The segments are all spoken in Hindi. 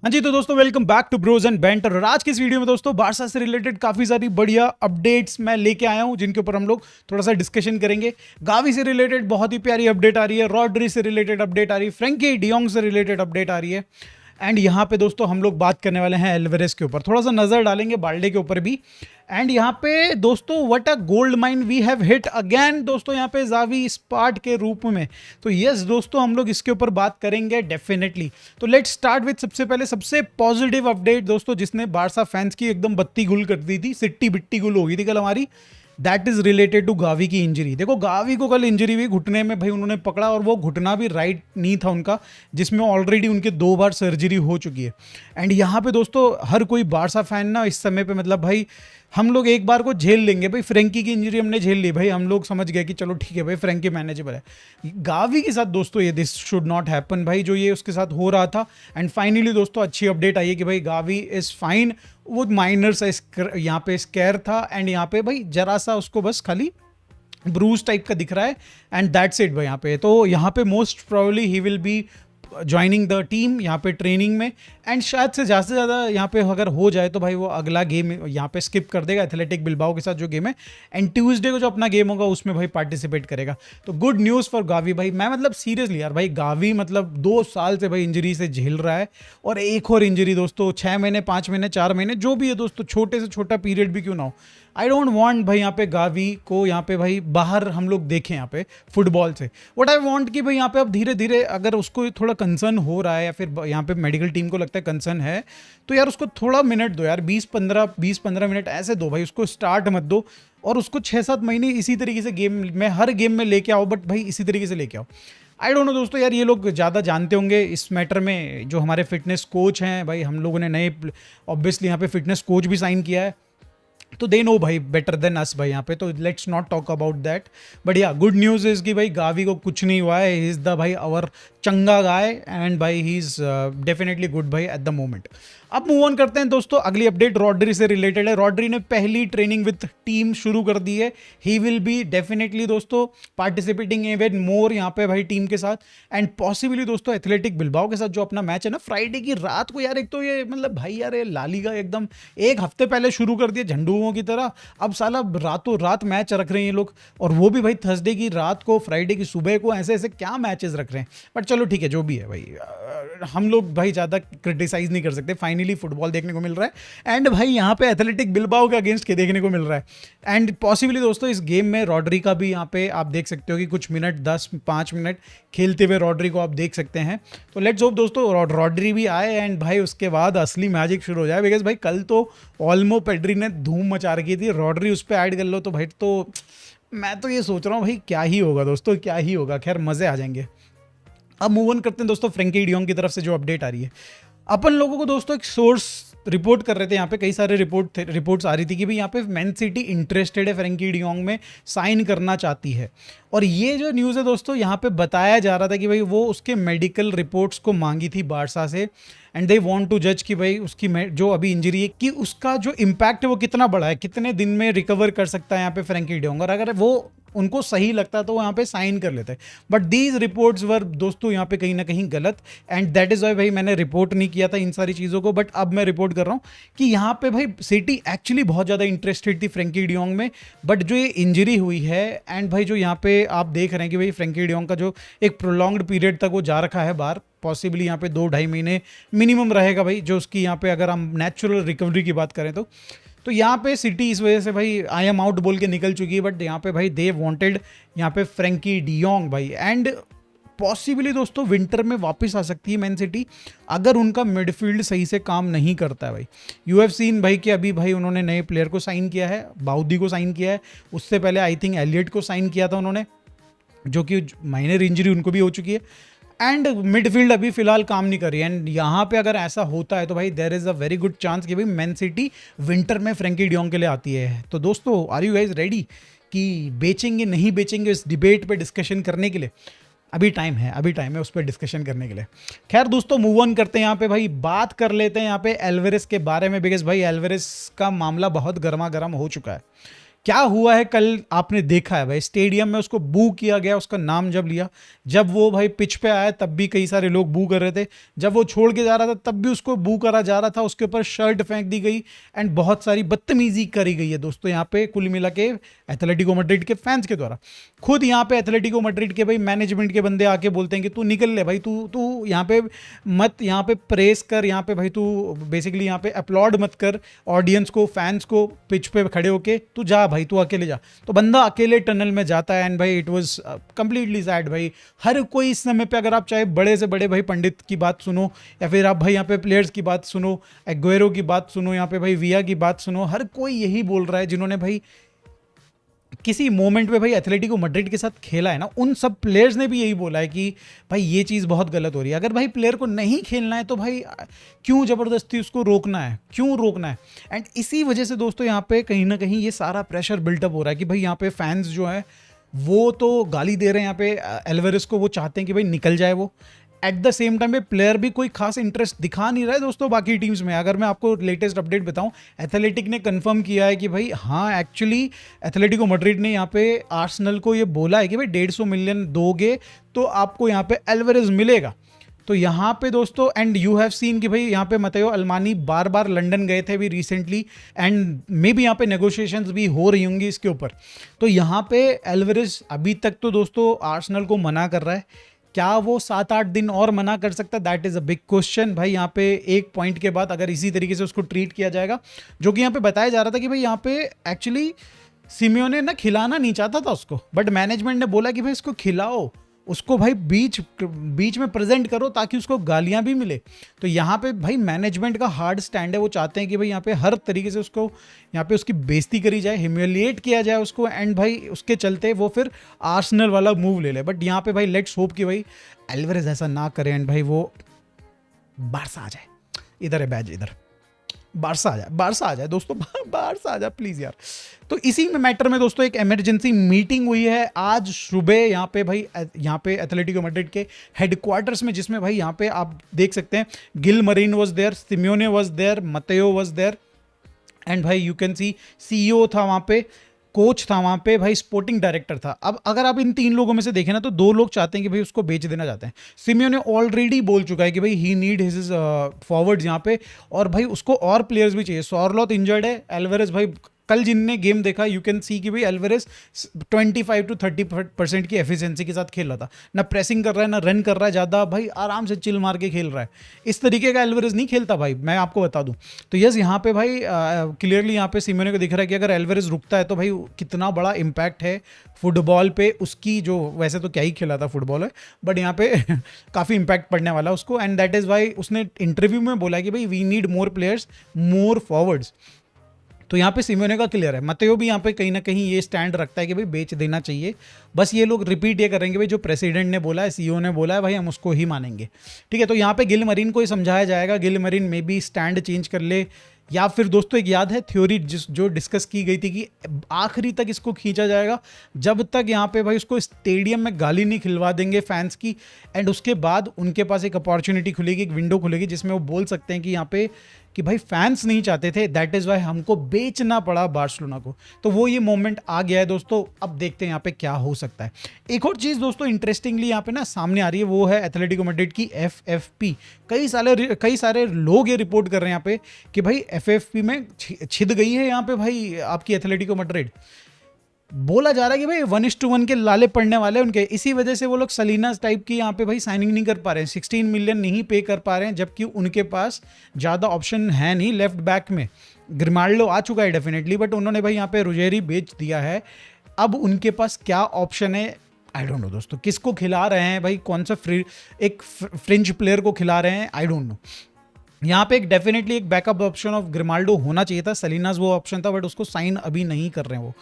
हाँ जी, तो दोस्तों welcome back to Bros and Banter. और आज की इस वीडियो में दोस्तों बारसा से रिलेटेड काफ़ी सारी बढ़िया अपडेट्स मैं लेके आया हूँ, जिनके ऊपर हम लोग थोड़ा सा डिस्कशन करेंगे। गावी से रिलेटेड बहुत ही प्यारी अपडेट आ रही है, रॉड्री से रिलेटेड अपडेट आ रही है, फ्रैंकी डियोंग से रिलेटेड अपडेट आ रही है। एंड यहाँ पे दोस्तों हम लोग बात करने वाले हैं एल्वेरेस के ऊपर, थोड़ा सा नजर डालेंगे बाल्डे के ऊपर भी। एंड यहाँ पे दोस्तों what a gold mine we have hit again दोस्तों, यहाँ पे जावी स्पार्ट के रूप में। तो यस दोस्तों, हम लोग इसके ऊपर बात करेंगे डेफिनेटली। तो लेट्स स्टार्ट विद सबसे पहले सबसे पॉजिटिव अपडेट दोस्तों, जिसने बारसा फैंस की एकदम बत्ती गुल कर दी थी, सिट्टी बिट्टी गुल हो गई थी कल हमारी। That is related to Gavi की इंजरी। देखो गावी को कल इंजरी हुई घुटने में, भाई उन्होंने पकड़ा और वो घुटना भी राइट नहीं था उनका, जिसमें ऑलरेडी उनके 2 बार सर्जरी हो चुकी है। एंड यहाँ पे दोस्तों हर कोई बारसा फैन ना इस समय पे मतलब भाई हम लोग एक बार को झेल लेंगे। भाई फ्रैंकी की इंजरी हमने झेल ली, भाई हम लोग समझ गए कि चलो ठीक है भाई फ्रैंकी मैनेजेबल है। गावी के साथ दोस्तों ये दिस शुड नॉट हैपन भाई, जो ये उसके साथ हो रहा था। एंड फाइनली दोस्तों अच्छी अपडेट आई है कि भाई गावी इज फाइन। वो माइनर सा यहाँ पे स्कैर था, एंड यहाँ पे भाई जरा सा उसको बस खाली ब्रूज टाइप का दिख रहा है, एंड दैट्स इट भाई। यहाँ पे तो यहाँ पे most probably he will be joining the team यहाँ पे ट्रेनिंग में। एंड शायद से ज़्यादा यहाँ पे अगर हो जाए तो भाई वो अगला गेम यहाँ पे स्किप कर देगा एथलेटिक बिल्बाओ के साथ जो गेम है, एंड ट्यूसडे को जो अपना गेम होगा उसमें भाई पार्टिसिपेट करेगा। तो गुड न्यूज़ फॉर गावी भाई। मैं मतलब सीरियसली यार भाई गावी मतलब 2 साल से भाई इंजरी से झेल रहा है, और एक और इंजरी दोस्तों 6 महीने 5 महीने 4 महीने जो भी है दोस्तों, छोटे से छोटा पीरियड भी क्यों ना हो। आई डोंट वांट भाई यहाँ पे गावी को यहाँ पे भाई बाहर हम लोग देखें यहाँ पे फुटबॉल से। व्हाट आई वांट कि भाई यहाँ पे अब धीरे धीरे अगर उसको थोड़ा कंसर्न हो रहा है या फिर यहाँ पे मेडिकल टीम को लगता है कंसर्न है, तो यार उसको थोड़ा मिनट दो यार, 20-15 मिनट ऐसे दो भाई, उसको स्टार्ट मत दो। और उसको 6-7 महीने इसी तरीके से गेम में हर गेम में लेके आओ, बट भाई इसी तरीके से लेके आओ। आई डोंट नो दोस्तों यार, ये लोग ज़्यादा जानते होंगे इस मैटर में, जो हमारे फिटनेस कोच हैं भाई। हम लोगों ने नए ऑब्वियसली यहाँ पे फिटनेस कोच भी साइन किया है, तो दे नो भाई बेटर देन अस भाई यहाँ पे। तो let's not talk about that. But या गुड न्यूज़ इज कि भाई गावी को कुछ नहीं हुआ है, ही इज़ द भाई आवर चंगा गाय, एंड भाई ही इज़ डेफिनेटली गुड भाई एट द मोमेंट। अब मूव ऑन करते हैं दोस्तों, अगली अपडेट रॉड्री से रिलेटेड है। रॉड्री ने पहली ट्रेनिंग विद टीम शुरू कर दी है। ही विल बी डेफिनेटली दोस्तों पार्टिसिपेटिंग इवन मोर यहाँ पे भाई टीम के साथ, एंड पॉसिबली दोस्तों एथलेटिक बिल्बाओ के साथ जो अपना मैच है ना फ्राइडे की रात को। यार एक तो ये मतलब भाई यार ये लालीगा एकदम एक हफ्ते पहले शुरू कर दिया झंडुओं की तरह, अब साला रातों रात मैच रख रहे हैं ये लोग, और वो भी भाई थर्सडे की रात को फ्राइडे की सुबह को। ऐसे ऐसे क्या मैचेस रख रहे हैं, बट चलो ठीक है जो भी है भाई। हम लोग भाई ज़्यादा क्रिटिसाइज नहीं कर सकते, फाइनली फुटबॉल देखने को मिल रहा है, एंड भाई यहाँ पे एथलेटिक बिल्बाओ के अगेंस्ट के देखने को मिल रहा है। एंड पॉसिबली दोस्तों इस गेम में रॉड्री का भी यहाँ पे आप देख सकते हो कि कुछ मिनट 10-5 मिनट खेलते हुए रॉड्री को आप देख सकते हैं। तो लेट्स होप दोस्तों रॉड्री भी आए, एंड भाई उसके बाद असली मैजिक शुरू हो जाए, बिकॉज भाई कल तो ऑल्मो पेड्री ने धूम मचा रखी थी, रॉड्री उस पर ऐड कर लो तो भाई तो मैं तो ये सोच रहा हूँ भाई क्या ही होगा दोस्तों, क्या ही होगा। खैर मज़े आ जाएंगे। अब मूव ऑन करते हैं दोस्तों फ्रैंकी डियोंग की तरफ से जो अपडेट आ रही है। अपन लोगों को दोस्तों एक सोर्स रिपोर्ट कर रहे थे, यहाँ पे कई सारे रिपोर्ट्स आ रही थी कि भाई यहाँ पे मैन सिटी इंटरेस्टेड है फ्रैंकी डियोंग में, साइन करना चाहती है। और ये जो न्यूज़ है दोस्तों, यहाँ पे बताया जा रहा था कि भाई वो उसके मेडिकल रिपोर्ट्स को मांगी थी बारसा से, एंड दे वांट टू जज कि भाई उसकी जो अभी इंजरी है कि उसका जो इम्पैक्ट है वो कितना बड़ा है, कितने दिन में रिकवर कर सकता है यहाँ पे फ्रैंकी डियोंग। और अगर वो उनको सही लगता तो वो यहाँ पे साइन कर लेते, बट दीज रिपोर्ट्स वर दोस्तों यहाँ पे कहीं ना कहीं गलत, एंड दैट इज़ वाई भाई मैंने रिपोर्ट नहीं किया था इन सारी चीज़ों को, बट अब मैं रिपोर्ट कर रहा हूँ कि यहाँ पे भाई सिटी एक्चुअली बहुत ज़्यादा इंटरेस्टेड थी फ्रैंकी डियोंग में, बट जो ये इंजरी हुई है, एंड भाई जो यहाँ पे आप देख रहे हैं कि भाई फ्रैंकी डियोंग का जो एक प्रोलॉन्ग्ड पीरियड तक वो जा रखा है बाहर, पॉसिबली यहाँ पे 2-2.5 महीने मिनिमम रहेगा भाई, जो उसकी यहाँ पे अगर हम नेचुरल रिकवरी की बात करें तो यहाँ पे सिटी इस वजह से भाई आई एम आउट बोल के निकल चुकी है। बट यहाँ पे भाई दे वांटेड यहाँ पे फ्रैंकी डियोंग भाई, एंड पॉसिबली दोस्तों विंटर में वापस आ सकती है मैन सिटी अगर उनका मिडफील्ड सही से काम नहीं करता है भाई। यू हैव सीन भाई कि अभी भाई उन्होंने नए प्लेयर को साइन किया है, बाउदी को साइन किया है, उससे पहले आई थिंक एलियट को साइन किया था उन्होंने, जो कि माइनर इंजरी उनको भी हो चुकी है, एंड मिडफील्ड अभी फिलहाल काम नहीं कर रही है। एंड यहाँ पे अगर ऐसा होता है तो भाई there is a very good chance कि भाई मैन सिटी विंटर में फ्रैंकी डियोंग के लिए आती है। तो दोस्तों आर यू गाइस रेडी कि बेचेंगे नहीं बेचेंगे इस डिबेट पे डिस्कशन करने के लिए? अभी टाइम है उस पर डिस्कशन करने के लिए। खैर दोस्तों मूव ऑन करते हैं, यहाँ पे भाई बात कर लेते हैं यहाँ पे एल्वेरेस के बारे में, बिकॉज भाई एल्वेरेस का मामला बहुत गर्मा गर्म हो चुका है। क्या हुआ है कल आपने देखा है भाई, स्टेडियम में उसको बू किया गया, उसका नाम जब लिया, जब वो भाई पिच पे आया तब भी कई सारे लोग बू कर रहे थे, जब वो छोड़ के जा रहा था तब भी उसको बू करा जा रहा था, उसके ऊपर शर्ट फेंक दी गई एंड बहुत सारी बदतमीजी करी गई है दोस्तों यहाँ पे कुल मिला के एथलेटिको मैड्रिड के फैंस के द्वारा। खुद यहाँ पे एथलेटिको मैड्रिड के भाई मैनेजमेंट के बंदे आके बोलते हैं कि तू निकल ले भाई, तू तू यहाँ पे मत, यहाँ पे प्रेस कर, यहाँ पे भाई तू बेसिकली यहाँ पे अपलॉड मत कर ऑडियंस को, फैंस को, पिच पे खड़े होके, तू जा भाई, तू अकेले जा। तो बंदा अकेले टनल में जाता है एंड भाई इट वाज कंप्लीटली सैड भाई। हर कोई इस समय पे, अगर आप चाहे बड़े से बड़े भाई पंडित की बात सुनो या फिर आप भाई यहाँ पे प्लेयर्स की बात सुनो, एग्वेरो की बात सुनो, यहाँ पे भाई विया की बात सुनो, हर कोई यही बोल रहा है जिन्होंने भाई किसी मोमेंट पे भाई एथलेटिको मैड्रिड के साथ खेला है ना, उन सब प्लेयर्स ने भी यही बोला है कि भाई ये चीज़ बहुत गलत हो रही है। अगर भाई प्लेयर को नहीं खेलना है तो भाई क्यों ज़बरदस्ती उसको रोकना है, क्यों रोकना है। एंड इसी वजह से दोस्तों यहाँ पे कहीं ना कहीं ये सारा प्रेशर बिल्टअप हो रहा है कि भाई यहाँ पे फैंस जो है वो तो गाली दे रहे हैं यहाँ पे एल्वेरेस को, वो चाहते हैं कि भाई निकल जाए वो। एट द सेम टाइम पे प्लेयर भी कोई खास इंटरेस्ट दिखा नहीं रहा है दोस्तों बाकी टीम्स में। अगर मैं आपको लेटेस्ट अपडेट बताऊं, एथलेटिक ने कंफर्म किया है कि भाई हाँ एक्चुअली एथलेटिको मैड्रिड ने यहाँ पे आर्सेनल को ये बोला है कि भाई 150 मिलियन दोगे तो आपको यहाँ पे एल्वेरेज मिलेगा। तो यहाँ पे दोस्तों एंड यू हैव सीन कि भाई यहाँ पे मतेयो अल्मानी बार बार लंदन गए थे अभी रिसेंटली एंड मे बी यहाँ पे नेगोशिएशंस भी हो रही होंगी इसके ऊपर। तो यहाँ पे एल्वेरेज अभी तक तो दोस्तों आर्सेनल को मना कर रहा है, क्या वो 7-8 दिन और मना कर सकता है, that is a big question भाई। यहाँ पे एक पॉइंट के बाद अगर इसी तरीके से उसको ट्रीट किया जाएगा, जो कि यहाँ पे बताया जा रहा था कि भाई यहाँ पे एक्चुअली सिमियोने ना खिलाना नहीं चाहता था उसको, बट मैनेजमेंट ने बोला कि भाई इसको खिलाओ, उसको भाई बीच में प्रेजेंट करो ताकि उसको गालियां भी मिले। तो यहाँ पे भाई मैनेजमेंट का हार्ड स्टैंड है, वो चाहते हैं कि भाई यहाँ पे हर तरीके से उसको यहाँ पे उसकी बेइज्जती करी जाए, ह्यूमिलिएट किया जाए उसको एंड भाई उसके चलते वो फिर आर्सेनल वाला मूव ले ले। बट यहाँ पे भाई लेट्स होप कि भाई एल्वेरेज ऐसा ना करे एंड भाई वो बारसा आ जाए। इधर है बैज, इधर बारसा आ जाए दोस्तों, बारसा आ जाए प्लीज यार। तो इसी में मैटर में दोस्तों एक इमरजेंसी मीटिंग हुई है आज सुबह यहाँ पे भाई, यहाँ पे एथलेटिको मैड्रिड के हेडक्वार्टर्स में, जिसमें भाई यहाँ पे आप देख सकते हैं Gil Marin was there, Simeone was there, Matteo was there and भाई यू कैन सी सीईओ था वहाँ पे, कोच था वहाँ पे, भाई स्पोर्टिंग डायरेक्टर था। अब अगर आप इन 3 लोगों में से देखें ना तो 2 लोग चाहते हैं कि भाई उसको बेच देना चाहते हैं। सिमियोने ऑलरेडी बोल चुका है कि भाई ही नीड हिज फॉरवर्ड्स यहाँ पे, और भाई उसको और प्लेयर्स भी चाहिए। सॉरलॉथ इंजर्ड है, एल्वेरेज भाई कल जिनने गेम देखा यू कैन सी कि भाई एल्वेरेज 25 to 30% की एफिशिएंसी के साथ खेल रहा था, ना प्रेसिंग कर रहा है ना रन कर रहा है ज़्यादा, भाई आराम से चिल मार के खेल रहा है। इस तरीके का एल्वेरेज नहीं खेलता भाई, मैं आपको बता दूं। तो यस यहाँ पे भाई क्लियरली यहाँ पे सिमियोने को दिख रहा है कि अगर एल्वेरेज रुकता है तो भाई कितना बड़ा इम्पैक्ट है फुटबॉल पे उसकी, जो वैसे तो क्या ही खेला था फुटबॉल है बट यहाँ पे काफ़ी इम्पैक्ट पड़ने वाला उसको। एंड दैट इज़ वाई उसने इंटरव्यू में बोला कि भाई we need more players, more forwards. तो यहाँ पे सिमियोने का क्लियर है, मतेयो भी यहाँ पे कहीं ना कहीं ये स्टैंड रखता है कि भाई बेच देना चाहिए। बस ये लोग रिपीट ये करेंगे भाई जो प्रेसिडेंट ने बोला है, सीईओ ने बोला है, भाई हम उसको ही मानेंगे। ठीक है, तो यहाँ पे गिल मरीन को ही समझाया जाएगा, गिल मरीन में भी स्टैंड चेंज कर ले, या फिर दोस्तों एक याद है थ्योरी जो डिस्कस की गई थी कि आखिरी तक इसको खींचा जाएगा जब तक यहाँ पे भाई उसको स्टेडियम में गाली नहीं खिलवा देंगे फैंस की, एंड उसके बाद उनके पास एक अपॉर्चुनिटी खुलेगी, एक विंडो खुलेगी जिसमें वो बोल सकते हैं कि यहाँ पे कि भाई फैंस नहीं चाहते थे, दैट इज़ वाई हमको बेचना पड़ा बार्सिलोना को। तो वो ये मोमेंट आ गया है दोस्तों, अब देखते हैं यहाँ पे क्या हो सकता है। एक और चीज़ दोस्तों इंटरेस्टिंगली यहाँ पे ना सामने आ रही है, वो है एथलेटिको मैड्रिड की FFP। कई सारे लोग ये रिपोर्ट कर रहे हैं यहाँ पे कि भाई FFP में छिद गई है यहाँ पे भाई आपकी एथलेटिको मैड्रिड। बोला जा रहा है कि भाई 1:1 के लाले पड़ने वाले हैं उनके, इसी वजह से वो लोग सलीनास टाइप की यहाँ पे भाई साइनिंग नहीं कर पा रहे हैं, 16 मिलियन नहीं पे कर पा रहे हैं, जबकि उनके पास ज़्यादा ऑप्शन है नहीं। लेफ्ट बैक में ग्रिमाल्डो आ चुका है डेफिनेटली, बट उन्होंने भाई यहाँ पे रुजेरी बेच दिया है। अब उनके पास क्या ऑप्शन है आई डोंट नो दोस्तों, किसको खिला रहे हैं भाई, कौन सा एक फ्रेंच प्लेयर को खिला रहे हैं आई डोंट नो। यहाँ पे एक डेफिनेटली एक बैकअप ऑप्शन ऑफ ग्रिमाल्डो होना चाहिए था, सलीनास वो ऑप्शन था, बट उसको साइन अभी नहीं कर रहे हैं वो।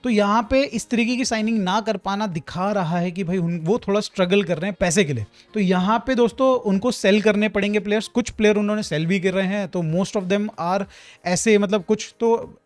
तो यहाँ पे इस तरीके की साइनिंग ना कर पाना दिखा रहा है कि भाई वो थोड़ा स्ट्रगल कर रहे हैं पैसे के लिए। तो यहाँ पे दोस्तों उनको सेल करने पड़ेंगे प्लेयर्स, कुछ प्लेयर उन्होंने सेल भी कर रहे हैं, तो मोस्ट ऑफ देम आर ऐसे, मतलब कुछ तो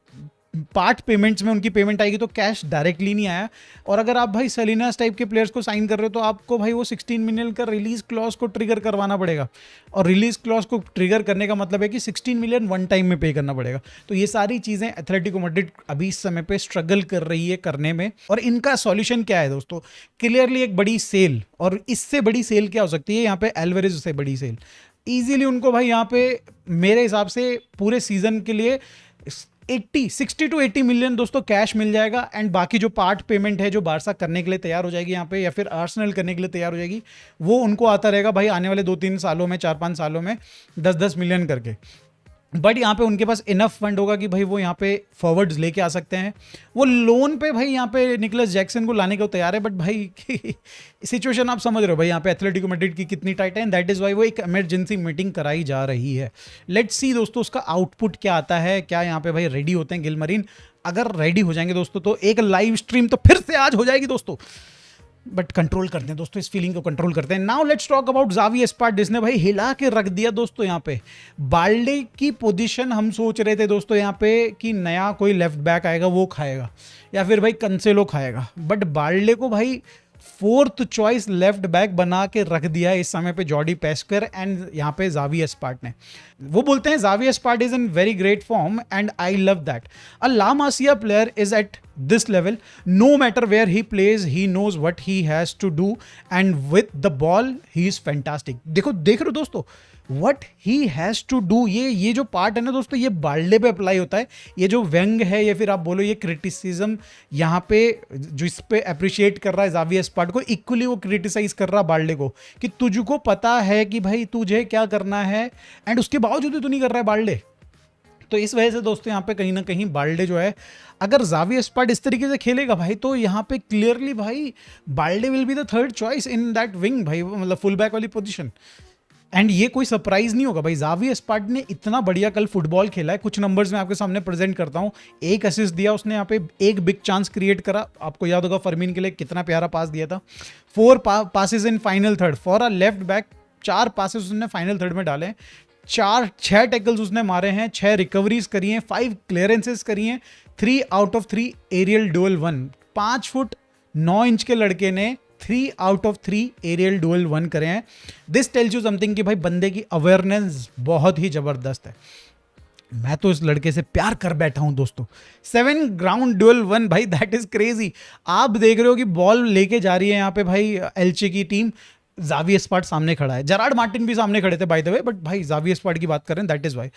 पार्ट पेमेंट्स में उनकी पेमेंट आएगी, तो कैश डायरेक्टली नहीं आया। और अगर आप भाई सेलिनास टाइप के प्लेयर्स को साइन कर रहे हो तो आपको भाई वो 16 मिलियन का रिलीज क्लॉज को ट्रिगर करवाना पड़ेगा, और रिलीज क्लॉज को ट्रिगर करने का मतलब है कि 16 मिलियन वन टाइम में पे करना पड़ेगा। तो ये सारी चीज़ें एथलेटिको मैड्रिड अभी इस समय पे स्ट्रगल कर रही है करने में। और इनका सॉल्यूशन क्या है दोस्तों? क्लियरली एक बड़ी सेल, और इससे बड़ी सेल क्या हो सकती है? यहाँ पे एल्वेरेज से बड़ी सेल ईजिली उनको भाई यहाँ पे मेरे हिसाब से पूरे सीजन के लिए 60 to 80 मिलियन दोस्तों कैश मिल जाएगा। एंड बाकी जो पार्ट पेमेंट है जो बारसा करने के लिए तैयार हो जाएगी यहाँ पे, या फिर आर्सेनल करने के लिए तैयार हो जाएगी, वो उनको आता रहेगा भाई आने वाले 2-3 सालों में, 4-5 सालों में 10-10 मिलियन करके। बट यहाँ पे उनके पास इनफ फंड होगा कि भाई वो यहाँ पे फॉरवर्ड्स लेके आ सकते हैं। वो लोन पे भाई यहाँ पे निकोलस जैक्सन को लाने को तैयार है, बट भाई सिचुएशन आप समझ रहे हो भाई यहाँ पे एथलेटिको मैड्रिड की कितनी टाइट है। एंड दैट इज़ वाई वो एक इमरजेंसी मीटिंग कराई जा रही है। लेट्स सी दोस्तों उसका आउटपुट क्या आता है, क्या यहाँ पे भाई रेडी होते हैं गिलमरीन। अगर रेडी हो जाएंगे दोस्तों तो एक लाइव स्ट्रीम तो फिर से आज हो जाएगी दोस्तों, बट कंट्रोल करते हैं दोस्तों, इस फीलिंग को कंट्रोल करते हैं। Now let's talk about Xavi aspart, जिसने भाई हिला के रख दिया दोस्तों यहाँ पे। बाल्डे की पोजीशन हम सोच रहे थे दोस्तों यहाँ पे कि नया कोई लेफ्ट बैक आएगा वो खाएगा, या फिर भाई कंसेलो खाएगा, बट बाल्डे को भाई 4th चॉइस लेफ्ट बैक बना के रख दिया है इस समय पे जॉर्डी पेस्कर एंड यहाँ पे ज़ावी एस्पार्ट ने। वो बोलते हैं ज़ावी एस्पार्ट is in very great form and I love that. A La Masia player is at this level, no matter where he plays he knows what he has to do and with the ball he is fantastic। देख रहे हो दोस्तों what he has to do, ये जो पार्ट है ना दोस्तों, ये बाल्डे पे अप्लाई होता है। ये जो व्यंग है या फिर आप बोलो ये क्रिटिसिज्म यहाँ पे जो इस पे अप्रिशिएट कर रहा है ज़ावी एस्पार्ट को, इक्वली वो क्रिटिसाइज कर रहा है बाल्डे को कि तुझको पता है कि भाई तुझे क्या करना है, एंड उसके बावजूद तू नहीं कर रहा है बाल्डे। तो इस वजह से दोस्तों यहाँ पे कहीं ना कहीं बाल्डे जो है, अगर ज़ावी एस्पार्ट इस तरीके से खेलेगा भाई तो यहाँ पे क्लियरली भाई Balde will be the 3rd choice in that wing भाई, मतलब फुल बैक वाली पोजीशन। एंड ये कोई सरप्राइज नहीं होगा भाई। ज़ावी एस्पार्ट ने इतना बढ़िया कल फुटबॉल खेला है, कुछ नंबर्स मैं आपके सामने प्रेजेंट करता हूँ। 1 असिस्ट दिया उसने यहाँ पे, 1 बिग चांस क्रिएट करा, आपको याद होगा फरमीन के लिए कितना प्यारा पास दिया था। 4 passes in final third for a left back, 4 passes उसने फाइनल थर्ड में डाले, 6 टैकल्स उसने मारे हैं, 6 रिकवरीज करी हैं, 5 क्लियरेंसेस करी हैं, 3 out of 3 aerial duel 1। 5 foot 9 inch के लड़के ने 3 आउट ऑफ 3 एरियल डुअल 1 करे हैं। दिस टेल्स यू समथिंग कि भाई बंदे की अवेयरनेस बहुत ही जबरदस्त है। मैं तो इस लड़के से प्यार कर बैठा हूं दोस्तों। 7 ग्राउंड डुअल 1 भाई, दैट इज क्रेजी। आप देख रहे हो कि बॉल लेके जा रही है यहाँ पे भाई एल्चे की टीम, ज़ावी एस्पार्ट सामने खड़ा है, जेरार्ड मार्टिन भी सामने खड़े थे बाय द वे, बट भाई ज़ावी एस्पार्ट की बात कर रहे हैं, दैट इज वाई।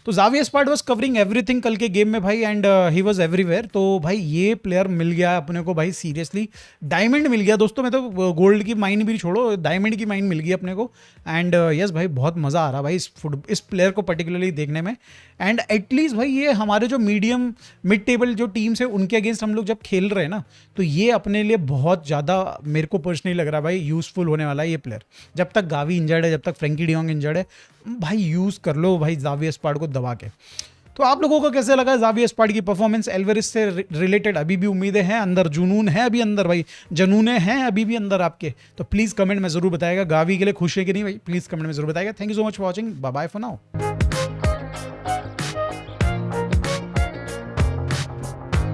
तो Xavi aspart was covering everything कल के गेम में भाई, एंड ही वाज एवरीवेयर। तो भाई ये प्लेयर मिल गया अपने को भाई, सीरियसली डायमंड मिल गया दोस्तों। मैं तो गोल्ड की माइन भी छोड़ो, डायमंड की माइन मिल गई अपने को। एंड यस भाई बहुत मज़ा आ रहा भाई इस प्लेयर को पर्टिकुलरली देखने में। एंड एटलीस्ट भाई ये हमारे जो मिड टेबल जो टीम्स है उनके अगेंस्ट हम लोग जब खेल रहे हैं ना, तो ये अपने लिए बहुत ज़्यादा मेरे को पर्सनली लग रहा है भाई यूज़फुल होने वाला है ये प्लेयर। जब तक गावी इंजर्ड है, जब तक फ्रेंकी डियोंग इंजर्ड है, भाई यूज़ कर लो भाई ज़ावी एस्पार्ट को दबा के। तो आप लोगों को कैसे लगा ज़ावी एस्पार्ट की परफॉर्मेंस? एल्वेरेज से रिलेटेड अभी भी उम्मीदें हैं अंदर, जुनून है अभी अंदर भाई, जनूने हैं अभी भी अंदर आपके? तो प्लीज़ कमेंट में ज़रूर बताएगा। गावी के लिए खुश है कि नहीं भाई, प्लीज़ कमेंट में ज़रूर बताएगा। Thank you so much for watching, bye bye for now.